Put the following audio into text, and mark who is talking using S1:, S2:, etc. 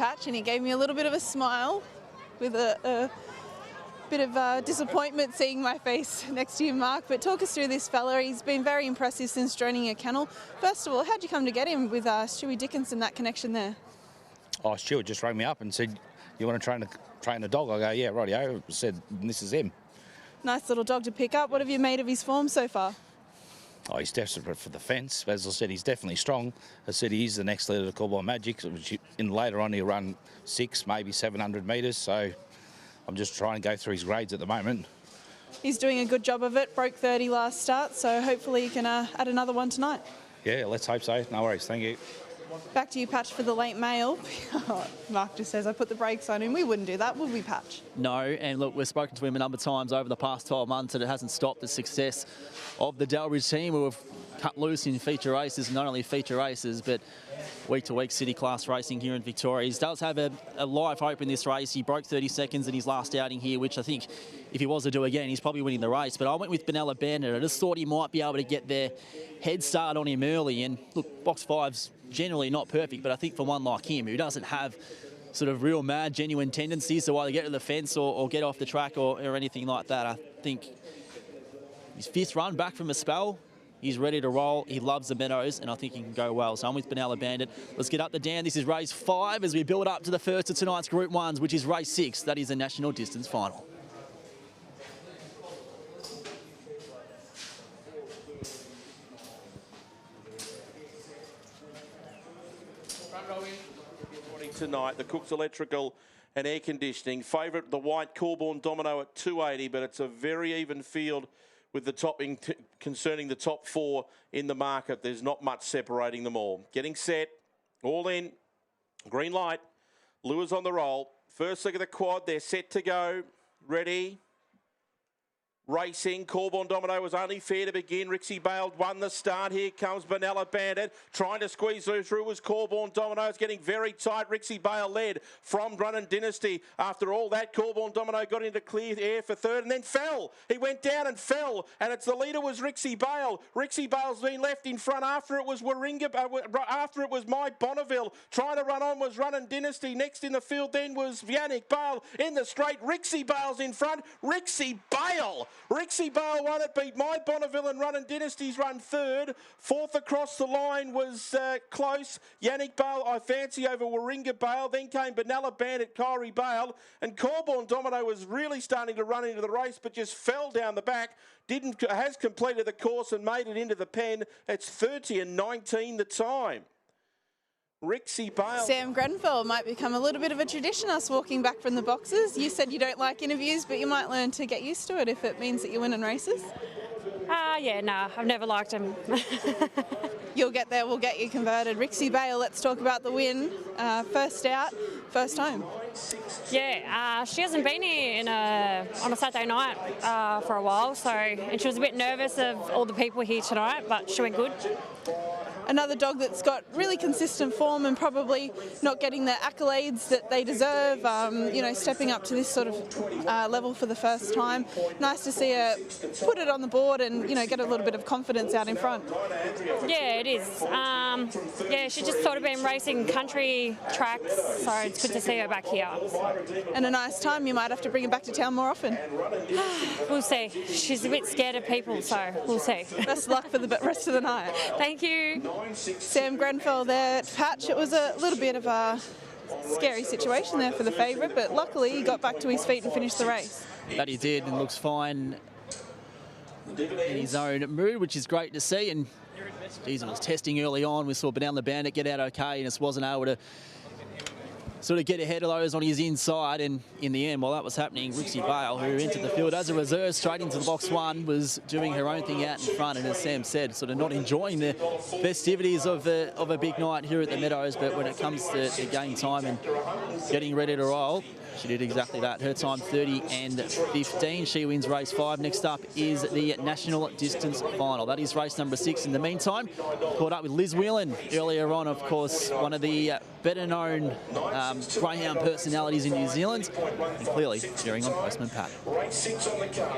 S1: Patch, and he gave me a little bit of a smile with a bit of disappointment seeing my face next to you, Mark. But talk us through this fella. He's been very impressive since joining your kennel. First of all, how'd you come to get him with Stewie Dickinson, that connection there?
S2: Oh, Stuart just rang me up and said, you want to train a dog? I go, yeah, rightio. Said, this is him.
S1: Nice little dog to pick up. What have you made of his form so far?
S2: Oh, he's desperate for the fence. As I said, he's definitely strong. I said he is the next leader to Call by Magic. Which later on, he'll run 6, maybe 700 metres. So I'm just trying to go through his grades at the moment.
S1: He's doing a good job of it. Broke 30 last start, so hopefully he can add another one tonight.
S2: Yeah, let's hope so. No worries. Thank you.
S1: Back to you, Patch, for the late mail. Mark just says, I put the brakes on him. We wouldn't do that, would we, Patch?
S3: No, and look, we've spoken to him a number of times over the past 12 months, and it hasn't stopped the success of the Delbridge team, who have cut loose in feature races, not only feature races, but week-to-week city class racing here in Victoria. He does have a live hope in this race. He broke 30 seconds in his last outing here, which I think if he was to do again, he's probably winning the race. But I went with Benella Bandit. I just thought he might be able to get their head start on him early. And look, box 5's generally not perfect, but I think for one like him, who doesn't have sort of real mad, genuine tendencies to either get to the fence or get off the track or anything like that, I think his 5th run back from a spell, he's ready to roll. He loves the meadows, and I think he can go well. So I'm with Benella Bandit. Let's get up the down. This is race 5 as we build up to the first of tonight's Group 1s, which is race 6. That is the national distance final.
S4: Tonight, the Cook's Electrical and Air Conditioning. Favourite, the white Corborn Domino at 280, but it's a very even field with the topping concerning the top 4 in the market. There's not much separating them all. Getting set, all in, green light, lures on the roll. First leg of the quad, they're set to go, ready. Racing, Corborn Domino was only fair to begin. Rixie Bale won the start. Here comes Benella Bandit. Trying to squeeze through was Corborn Domino. It's getting very tight. Rixie Bale led from Runnin' Dynasty. After all that, Corborn Domino got into clear air for 3rd and then fell. He went down and fell, and the leader was Rixie Bale. Rixie Bale's been left in front. After it was after it was Mike Bonneville. Trying to run on was Runnin' Dynasty. Next in the field then was Yannick Bale in the straight. Rixie Bale's in front. Rixie Bale won it, beat My Bonneville and Runnin' Dynasty's run 3rd. 4th across the line was close. Yannick Bale, I fancy, over Warringah Bale. Then came Benella Bandit, Kyrie Bale. And Corborn Domino was really starting to run into the race, but just fell down the back. Has completed the course and made it into the pen. It's 30 and 19 the time. Rixie Bale.
S1: Sam Grenfell might become a little bit of a tradition, us walking back from the boxes. You said you don't like interviews, but you might learn to get used to it if it means that you're winning races.
S5: Yeah, nah, I've never liked him.
S1: You'll get there, we'll get you converted. Rixie Bale, let's talk about the win. First out, first home.
S5: Yeah, she hasn't been here on a Saturday night for a while, and she was a bit nervous of all the people here tonight, but she went good.
S1: Another dog that's got really consistent form and probably not getting the accolades that they deserve, you know, stepping up to this sort of level for the first time. Nice to see her put it on the board and, you know, get a little bit of confidence out in front.
S5: Yeah, it is. Yeah, she's just sort of been racing country tracks, so it's good to see her back here.
S1: And a nice time. You might have to bring her back to town more often.
S5: We'll see. She's a bit scared of people, so we'll see.
S1: Best of luck for the rest of the night.
S5: Thank you.
S1: Sam Grenfell there. Patch, it was a little bit of a scary situation there for the favourite, but luckily he got back to his feet and finished the race.
S3: That he did, and looks fine in his own mood, which is great to see. And geez, it was testing early on. We saw Benella Bandit get out okay and just wasn't able to sort of get ahead of those on his inside, and in the end, while that was happening, Rixie Bale, who entered the field as a reserve straight into the box 1, was doing her own thing out in front, and as Sam said, sort of not enjoying the festivities of a big night here at the Meadows, but when it comes to game time and getting ready to roll, she did exactly that. Her time 30 and 15. She wins race 5. Next up is the national distance final. That is race number 6. In the meantime, caught up with Liz Whelan earlier on, of course, one of the better known greyhound personalities in New Zealand, and clearly cheering on Postman Pat.